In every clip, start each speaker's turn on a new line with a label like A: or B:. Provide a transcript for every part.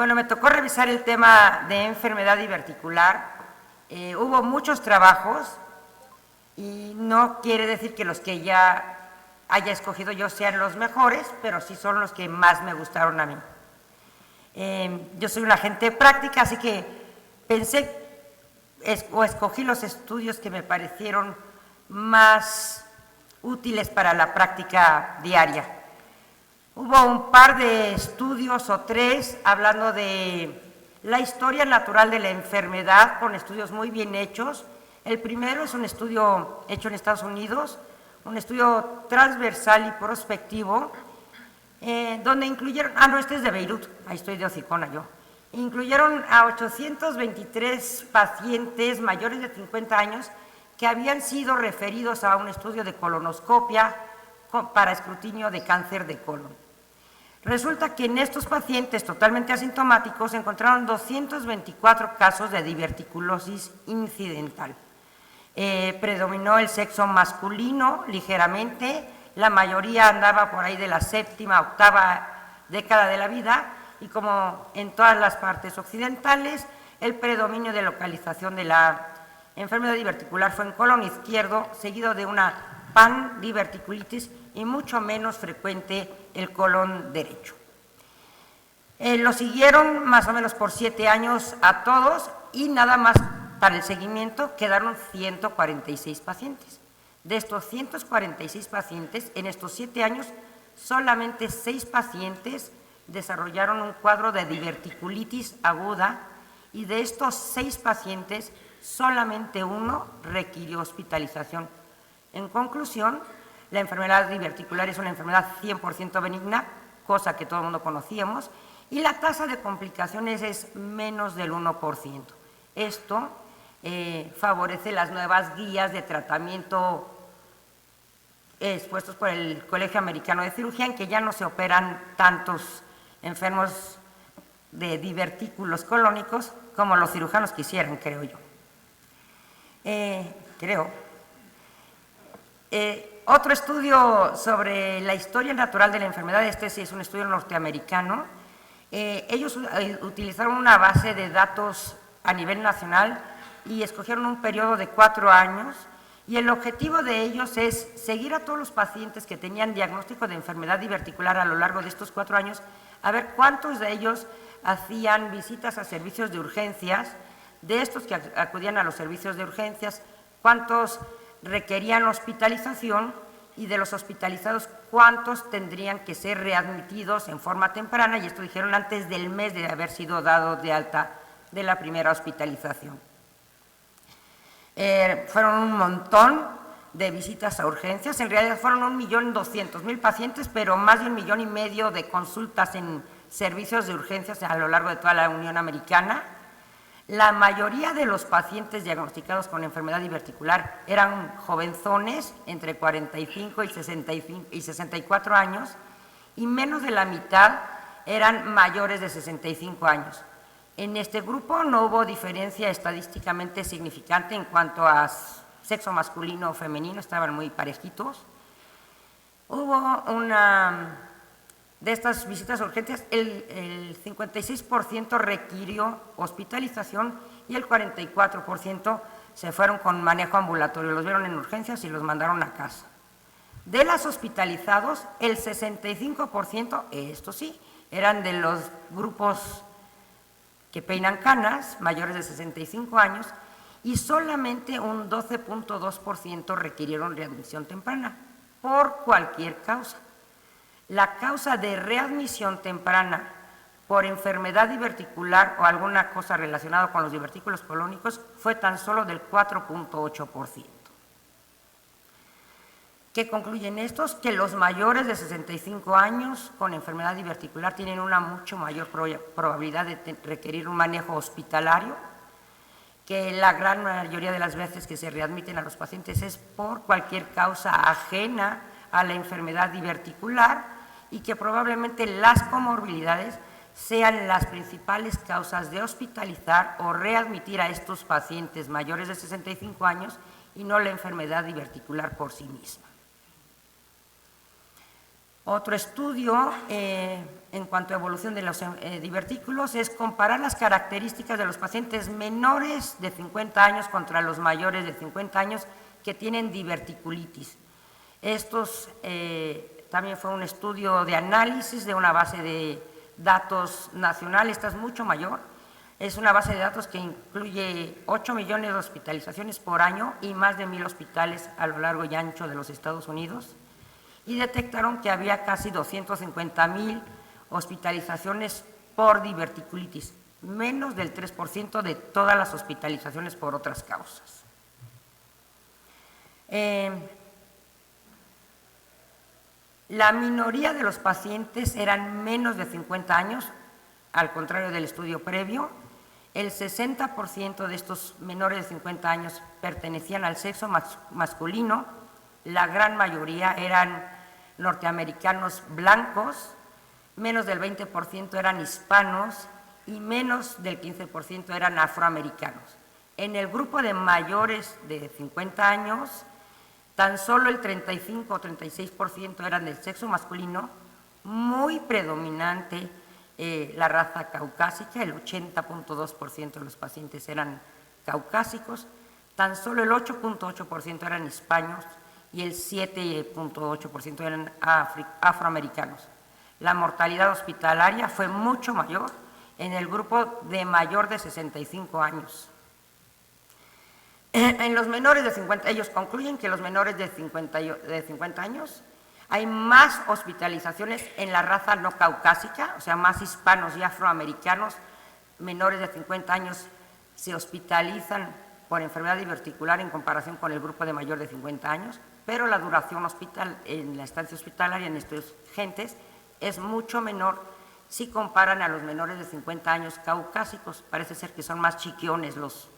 A: Bueno, me tocó revisar el tema de enfermedad diverticular. Hubo muchos trabajos y no quiere decir que los que ya haya escogido yo sean los mejores, pero sí son los que más me gustaron a mí. Yo soy una agente práctica, así que pensé o escogí los estudios que me parecieron más útiles para la práctica diaria. Hubo un par de estudios o tres hablando de la historia natural de la enfermedad, con estudios muy bien hechos. El primero es un estudio hecho en Estados Unidos, un estudio transversal y prospectivo, donde incluyeron, no, este es de Beirut, ahí estoy de hocicona yo, incluyeron a 823 pacientes mayores de 50 años que habían sido referidos a un estudio de colonoscopia para escrutinio de cáncer de colon. Resulta que en estos pacientes totalmente asintomáticos se encontraron 224 casos de diverticulosis incidental. Predominó el sexo masculino ligeramente, la mayoría andaba por ahí de la séptima, octava década de la vida, y como en todas las partes occidentales, el predominio de localización de la enfermedad diverticular fue en colon izquierdo, seguido de una pandiverticulitis y mucho menos frecuente el colon derecho. Lo siguieron más o menos por 7 años a todos y nada más para el seguimiento quedaron 146 pacientes. De estos 146 pacientes, en estos 7 años, solamente 6 pacientes desarrollaron un cuadro de diverticulitis aguda y de estos 6 pacientes, solamente uno requirió hospitalización. En conclusión, la enfermedad diverticular es una enfermedad 100% benigna, cosa que todo el mundo conocíamos, y la tasa de complicaciones es menos del 1%. Esto favorece las nuevas guías de tratamiento expuestos por el Colegio Americano de Cirugía, en que ya no se operan tantos enfermos de divertículos colónicos como los cirujanos quisieran, creo yo. Otro estudio sobre la historia natural de la enfermedad, este sí es un estudio norteamericano. Ellos utilizaron una base de datos a nivel nacional y escogieron un periodo de 4 años, y el objetivo de ellos es seguir a todos los pacientes que tenían diagnóstico de enfermedad diverticular a lo largo de estos 4 años, a ver cuántos de ellos hacían visitas a servicios de urgencias, de estos que acudían a los servicios de urgencias, cuántos requerían hospitalización, y de los hospitalizados, cuántos tendrían que ser readmitidos en forma temprana, y esto dijeron antes del mes de haber sido dado de alta de la primera hospitalización. Fueron un montón de visitas a urgencias, en realidad fueron 1.200.000 pacientes, pero más de 1,5 millones de consultas en servicios de urgencias a lo largo de toda la Unión Americana. La mayoría de los pacientes diagnosticados con enfermedad diverticular eran jovenzones, entre 45 y 64 años, y menos de la mitad eran mayores de 65 años. En este grupo no hubo diferencia estadísticamente significante en cuanto a sexo masculino o femenino, estaban muy parejitos. Hubo de estas visitas urgentes, el 56% requirió hospitalización y el 44% se fueron con manejo ambulatorio, los vieron en urgencias y los mandaron a casa. De las hospitalizados, el 65%, esto sí, eran de los grupos que peinan canas, mayores de 65 años, y solamente un 12.2% requirieron readmisión temprana, por cualquier causa. La causa de readmisión temprana por enfermedad diverticular o alguna cosa relacionada con los divertículos colónicos fue tan solo del 4.8%. ¿Qué concluyen estos? Que los mayores de 65 años con enfermedad diverticular tienen una mucho mayor probabilidad de requerir un manejo hospitalario, que la gran mayoría de las veces que se readmiten a los pacientes es por cualquier causa ajena a la enfermedad diverticular, y que probablemente las comorbilidades sean las principales causas de hospitalizar o readmitir a estos pacientes mayores de 65 años y no la enfermedad diverticular por sí misma. Otro estudio en cuanto a evolución de los divertículos es comparar las características de los pacientes menores de 50 años contra los mayores de 50 años que tienen diverticulitis. Estos también fue un estudio de análisis de una base de datos nacional, esta es mucho mayor, es una base de datos que incluye 8 millones de hospitalizaciones por año y más de 1,000 hospitales a lo largo y ancho de los Estados Unidos, y detectaron que había casi 250,000 hospitalizaciones por diverticulitis, menos del 3% de todas las hospitalizaciones por otras causas. La minoría de los pacientes eran menos de 50 años, al contrario del estudio previo. El 60% de estos menores de 50 años pertenecían al sexo masculino, la gran mayoría eran norteamericanos blancos, menos del 20% eran hispanos y menos del 15% eran afroamericanos. En el grupo de mayores de 50 años, tan solo el 35 o 36% eran del sexo masculino, muy predominante la raza caucásica, el 80.2% de los pacientes eran caucásicos, tan solo el 8.8% eran hispanos y el 7.8% eran afroamericanos. La mortalidad hospitalaria fue mucho mayor en el grupo de mayor de 65 años. En los menores de 50, ellos concluyen que los menores de 50 años hay más hospitalizaciones en la raza no caucásica, o sea, más hispanos y afroamericanos menores de 50 años se hospitalizan por enfermedad diverticular en comparación con el grupo de mayor de 50 años, pero la duración en la estancia hospitalaria en estos gentes es mucho menor si comparan a los menores de 50 años caucásicos. Parece ser que son más chiquiones los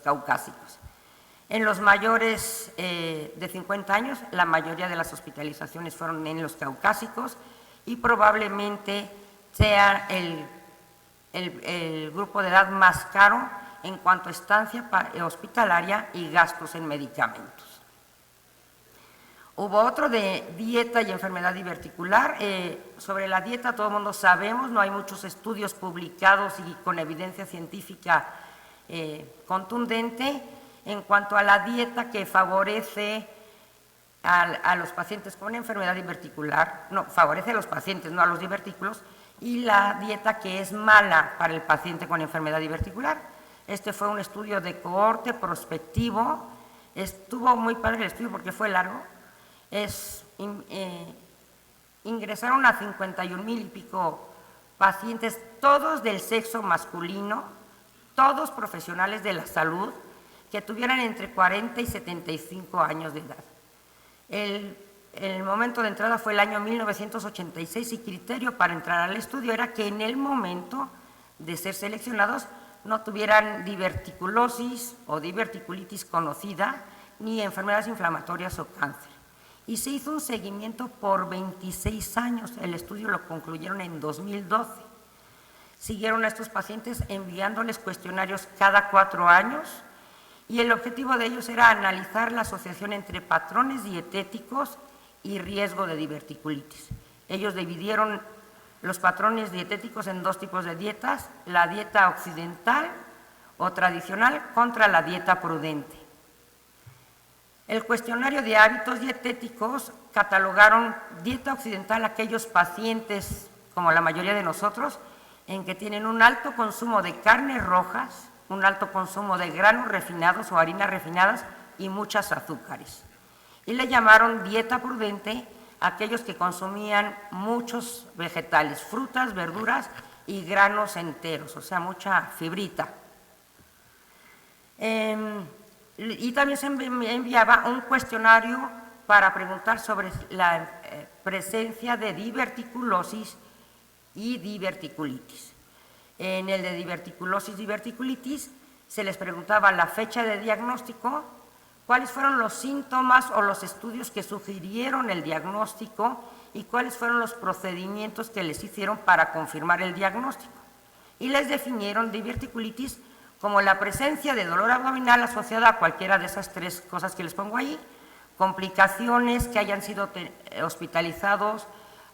A: caucásicos. En los mayores de 50 años, la mayoría de las hospitalizaciones fueron en los caucásicos y probablemente sea el grupo de edad más caro en cuanto a estancia hospitalaria y gastos en medicamentos. Hubo otro de dieta y enfermedad diverticular. Sobre la dieta todo el mundo sabemos, no hay muchos estudios publicados y con evidencia científica contundente en cuanto a la dieta que favorece a los pacientes con enfermedad diverticular, no, favorece a los pacientes, no a los divertículos, y la dieta que es mala para el paciente con enfermedad diverticular. Este fue un estudio de cohorte prospectivo, estuvo muy padre el estudio porque fue largo, ingresaron a 51,000 y pico pacientes, todos del sexo masculino, todos profesionales de la salud, que tuvieran entre 40 y 75 años de edad. El momento de entrada fue el año 1986 y criterio para entrar al estudio era que en el momento de ser seleccionados no tuvieran diverticulosis o diverticulitis conocida, ni enfermedades inflamatorias o cáncer. Y se hizo un seguimiento por 26 años, el estudio lo concluyeron en 2012. Siguieron a estos pacientes enviándoles cuestionarios cada 4 años y el objetivo de ellos era analizar la asociación entre patrones dietéticos y riesgo de diverticulitis. Ellos dividieron los patrones dietéticos en 2 tipos de dietas, la dieta occidental o tradicional contra la dieta prudente. El cuestionario de hábitos dietéticos catalogaron dieta occidental a aquellos pacientes, como la mayoría de nosotros, en que tienen un alto consumo de carnes rojas, un alto consumo de granos refinados o harinas refinadas y muchas azúcares. Y le llamaron dieta prudente a aquellos que consumían muchos vegetales, frutas, verduras y granos enteros, o sea, mucha fibrita. Y también se enviaba un cuestionario para preguntar sobre la presencia de diverticulosis y diverticulitis. En el de diverticulosis y diverticulitis se les preguntaba la fecha de diagnóstico, cuáles fueron los síntomas o los estudios que sugirieron el diagnóstico y cuáles fueron los procedimientos que les hicieron para confirmar el diagnóstico. Y les definieron diverticulitis como la presencia de dolor abdominal asociada a cualquiera de esas 3 cosas que les pongo ahí, complicaciones, que hayan sido hospitalizados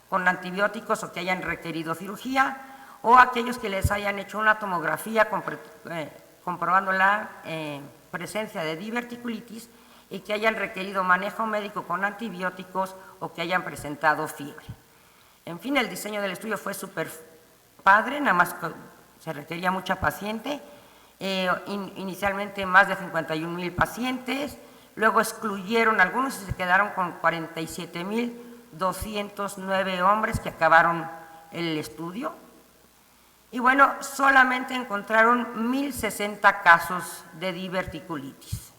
A: con antibióticos o que hayan requerido cirugía, o aquellos que les hayan hecho una tomografía comprobando la presencia de diverticulitis y que hayan requerido manejo médico con antibióticos o que hayan presentado fiebre. En fin, el diseño del estudio fue súper padre, nada más se requería mucha paciente, inicialmente más de 51,000 pacientes, luego excluyeron algunos y se quedaron con 47,209 hombres que acabaron el estudio. Y bueno, solamente encontraron 1,060 casos de diverticulitis.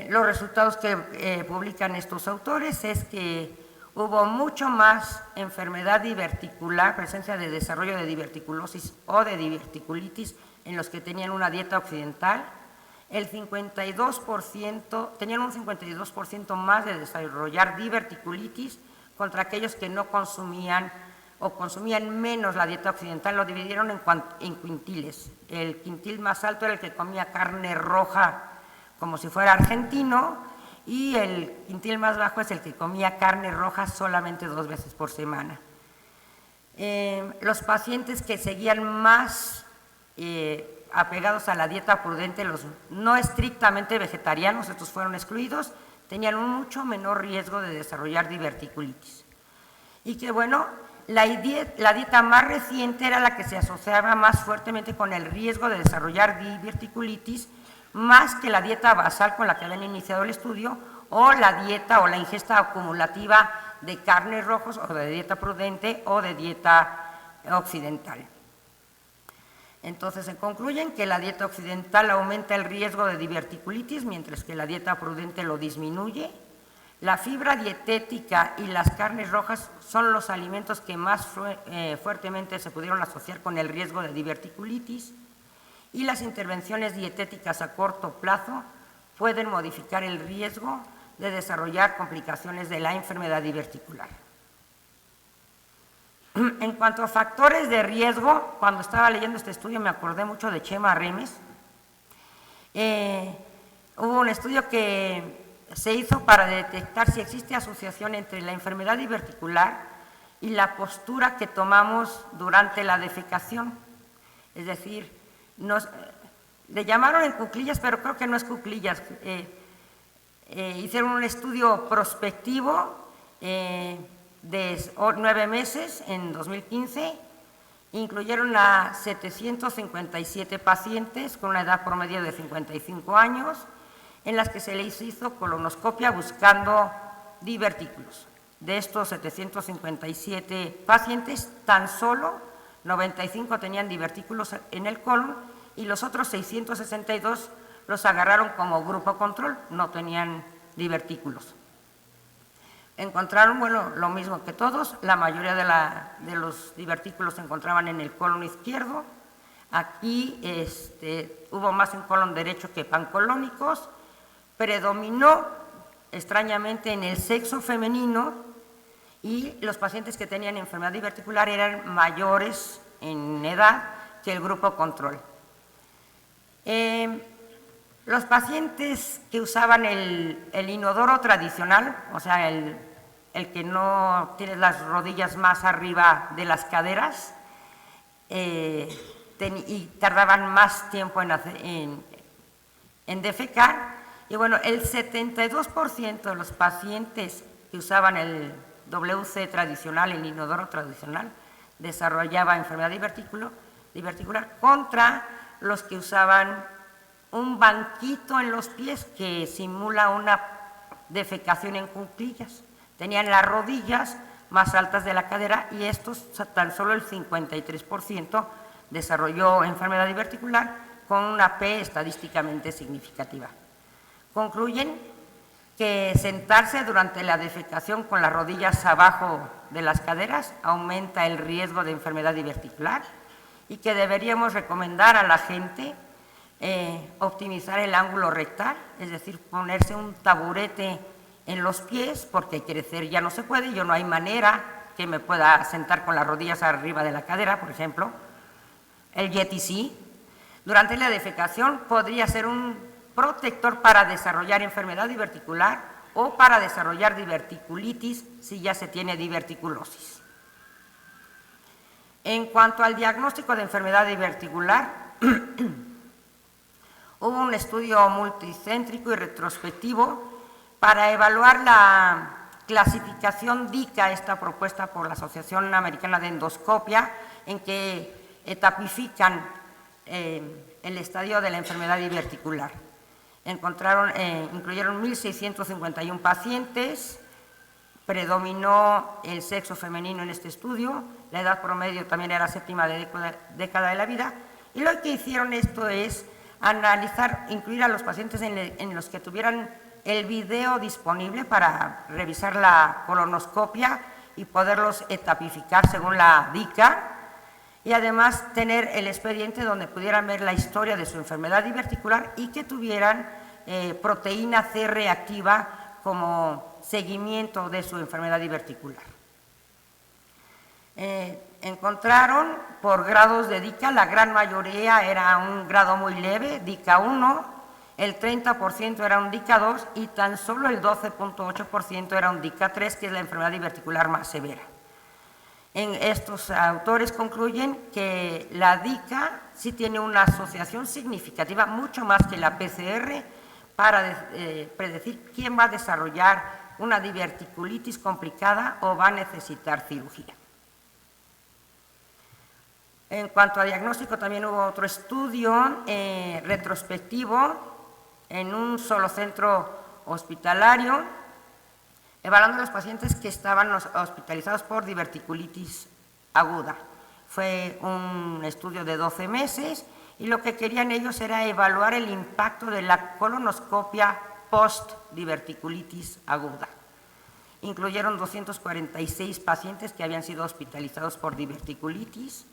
A: Los resultados que publican estos autores es que hubo mucho más enfermedad diverticular, presencia de desarrollo de diverticulosis o de diverticulitis en los que tenían una dieta occidental. El 52%, tenían un 52% más de desarrollar diverticulitis contra aquellos que no consumían o consumían menos la dieta occidental. Lo dividieron en quintiles. El quintil más alto era el que comía carne roja como si fuera argentino, y el quintil más bajo es el que comía carne roja solamente 2 veces por semana. Los pacientes que seguían más apegados a la dieta prudente, los no estrictamente vegetarianos, estos fueron excluidos, tenían un mucho menor riesgo de desarrollar diverticulitis. Y que bueno, la dieta más reciente era la que se asociaba más fuertemente con el riesgo de desarrollar diverticulitis, más que la dieta basal con la que habían iniciado el estudio, o la dieta o la ingesta acumulativa de carnes rojas, o de dieta prudente o de dieta occidental. Entonces se concluyen que la dieta occidental aumenta el riesgo de diverticulitis, mientras que la dieta prudente lo disminuye. La fibra dietética y las carnes rojas son los alimentos que más fuertemente se pudieron asociar con el riesgo de diverticulitis, y las intervenciones dietéticas a corto plazo pueden modificar el riesgo de desarrollar complicaciones de la enfermedad diverticular. En cuanto a factores de riesgo, cuando estaba leyendo este estudio me acordé mucho de Chema Remes. Hubo un estudio que se hizo para detectar si existe asociación entre la enfermedad diverticular y la postura que tomamos durante la defecación. Es decir, le llamaron en cuclillas, pero creo que no es cuclillas. Hicieron un estudio prospectivo de 9 meses en 2015, incluyeron a 757 pacientes con una edad promedio de 55 años, en las que se les hizo colonoscopia buscando divertículos. De estos 757 pacientes, tan solo 95 tenían divertículos en el colon, y los otros 662 los agarraron como grupo control, no tenían divertículos. Encontraron, bueno, lo mismo que todos, la mayoría de los divertículos se encontraban en el colon izquierdo. Aquí hubo más en colon derecho que pancolónicos. Predominó extrañamente en el sexo femenino, y los pacientes que tenían enfermedad diverticular eran mayores en edad que el grupo control. Los pacientes que usaban el inodoro tradicional, o sea, el que no tiene las rodillas más arriba de las caderas, y tardaban más tiempo en defecar, y bueno, el 72% de los pacientes que usaban el WC tradicional, el inodoro tradicional, desarrollaba enfermedad diverticular, contra los que usaban un banquito en los pies que simula una defecación en cuclillas. Tenían las rodillas más altas de la cadera, y estos, tan solo el 53% desarrolló enfermedad diverticular, con una P estadísticamente significativa. Concluyen que sentarse durante la defecación con las rodillas abajo de las caderas aumenta el riesgo de enfermedad diverticular, y que deberíamos recomendar a la gente optimizar el ángulo rectal, es decir, ponerse un taburete en los pies, porque crecer ya no se puede. Yo no hay manera que me pueda sentar con las rodillas arriba de la cadera, por ejemplo. El Yeti sí. Durante la defecación podría ser un protector para desarrollar enfermedad diverticular o para desarrollar diverticulitis si ya se tiene diverticulosis. En cuanto al diagnóstico de enfermedad diverticular, hubo un estudio multicéntrico y retrospectivo para evaluar la clasificación DICA, esta propuesta por la Asociación Americana de Endoscopia, en que etapifican el estadio de la enfermedad diverticular. Incluyeron 1.651 pacientes, predominó el sexo femenino en este estudio, la edad promedio también era séptima década de la vida, y lo que hicieron esto es analizar, incluir a los pacientes en los que tuvieran el video disponible para revisar la colonoscopia y poderlos etapificar según la DICA, y además tener el expediente donde pudieran ver la historia de su enfermedad diverticular y que tuvieran proteína C reactiva como seguimiento de su enfermedad diverticular. Encontraron por grados de DICA, la gran mayoría era un grado muy leve, DICA 1, el 30% era un DICA 2 y tan solo el 12.8% era un DICA 3, que es la enfermedad diverticular más severa. Estos autores concluyen que la DICA sí tiene una asociación significativa, mucho más que la PCR, para predecir quién va a desarrollar una diverticulitis complicada o va a necesitar cirugía. En cuanto a diagnóstico, también hubo otro estudio retrospectivo en un solo centro hospitalario, evaluando a los pacientes que estaban hospitalizados por diverticulitis aguda. Fue un estudio de 12 meses y lo que querían ellos era evaluar el impacto de la colonoscopia post-diverticulitis aguda. Incluyeron 246 pacientes que habían sido hospitalizados por diverticulitis,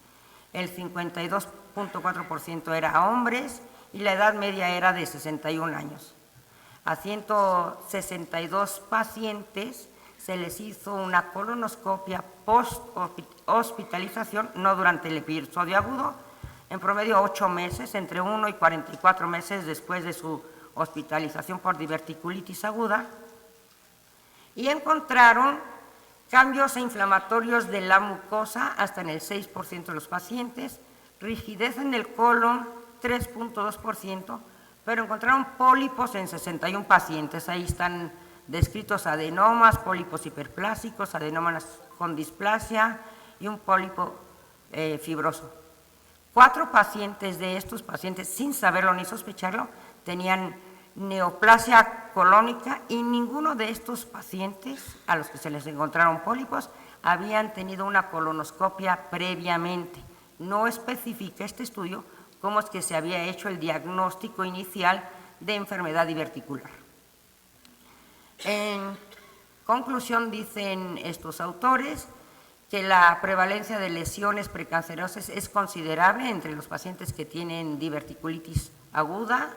A: el 52.4% era hombres y la edad media era de 61 años. A 162 pacientes se les hizo una colonoscopia post-hospitalización, no durante el episodio agudo, en promedio 8 meses, entre 1 y 44 meses después de su hospitalización por diverticulitis aguda, y encontraron cambios inflamatorios de la mucosa hasta en el 6% de los pacientes, rigidez en el colon 3.2%, pero encontraron pólipos en 61 pacientes. Ahí están descritos adenomas, pólipos hiperplásicos, adenomas con displasia y un pólipo fibroso. 4 pacientes de estos pacientes, sin saberlo ni sospecharlo, tenían neoplasia colónica y ninguno de estos pacientes a los que se les encontraron pólipos habían tenido una colonoscopia previamente. No especifica este estudio cómo es que se había hecho el diagnóstico inicial de enfermedad diverticular. En conclusión, dicen estos autores que la prevalencia de lesiones precancerosas es considerable entre los pacientes que tienen diverticulitis aguda,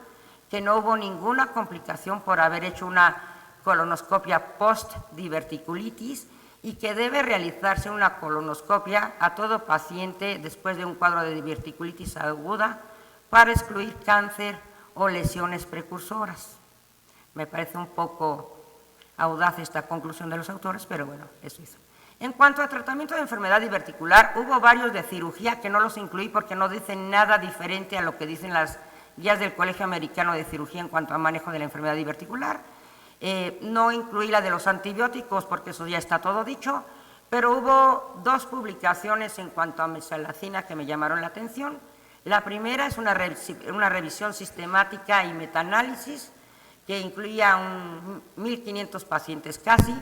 A: que no hubo ninguna complicación por haber hecho una colonoscopia post-diverticulitis y que debe realizarse una colonoscopia a todo paciente después de un cuadro de diverticulitis aguda para excluir cáncer o lesiones precursoras. Me parece un poco audaz esta conclusión de los autores, pero bueno, eso hizo. En cuanto a tratamiento de enfermedad diverticular, hubo varios de cirugía que no los incluí porque no dicen nada diferente a lo que dicen las guías del Colegio Americano de Cirugía en cuanto a manejo de la enfermedad diverticular. No incluí la de los antibióticos porque eso ya está todo dicho, pero hubo 2 publicaciones en cuanto a mesalazina que me llamaron la atención. La primera es una revisión sistemática y metaanálisis que incluía 1.500 pacientes casi,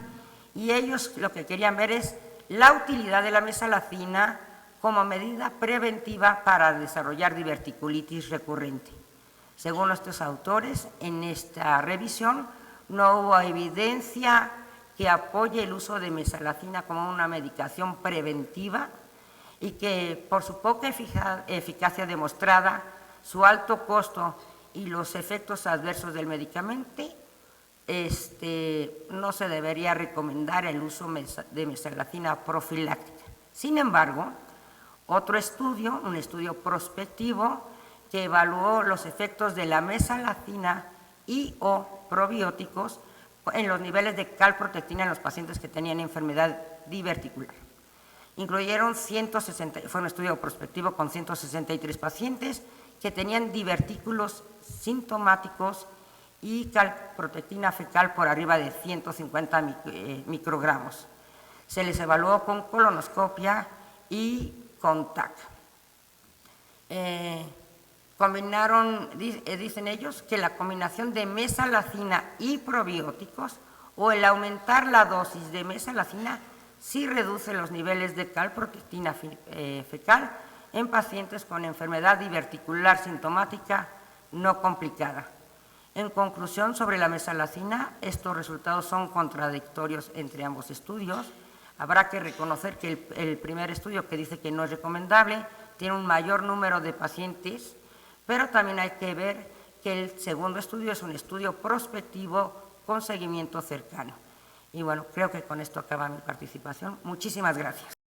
A: y ellos lo que querían ver es la utilidad de la mesalazina como medida preventiva para desarrollar diverticulitis recurrente. Según estos autores, en esta revisión no hubo evidencia que apoye el uso de mesalazina como una medicación preventiva y que por su poca eficacia demostrada, su alto costo y los efectos adversos del medicamento, no se debería recomendar el uso de mesalazina profiláctica. Sin embargo, otro estudio, un estudio prospectivo, que evaluó los efectos de la mesalazina y o probióticos en los niveles de calprotectina en los pacientes que tenían enfermedad diverticular. Incluyeron fue un estudio prospectivo con 163 pacientes que tenían divertículos sintomáticos y calprotectina fecal por arriba de 150 microgramos. Se les evaluó con colonoscopia y con TAC. Dicen ellos que la combinación de mesalazina y probióticos o el aumentar la dosis de mesalazina sí reduce los niveles de calprotectina fecal en pacientes con enfermedad diverticular sintomática no complicada. En conclusión, sobre la mesalazina, estos resultados son contradictorios entre ambos estudios. Habrá que reconocer que el primer estudio, que dice que no es recomendable, tiene un mayor número de pacientes, pero también hay que ver que el segundo estudio es un estudio prospectivo con seguimiento cercano. Y bueno, creo que con esto acaba mi participación. Muchísimas gracias.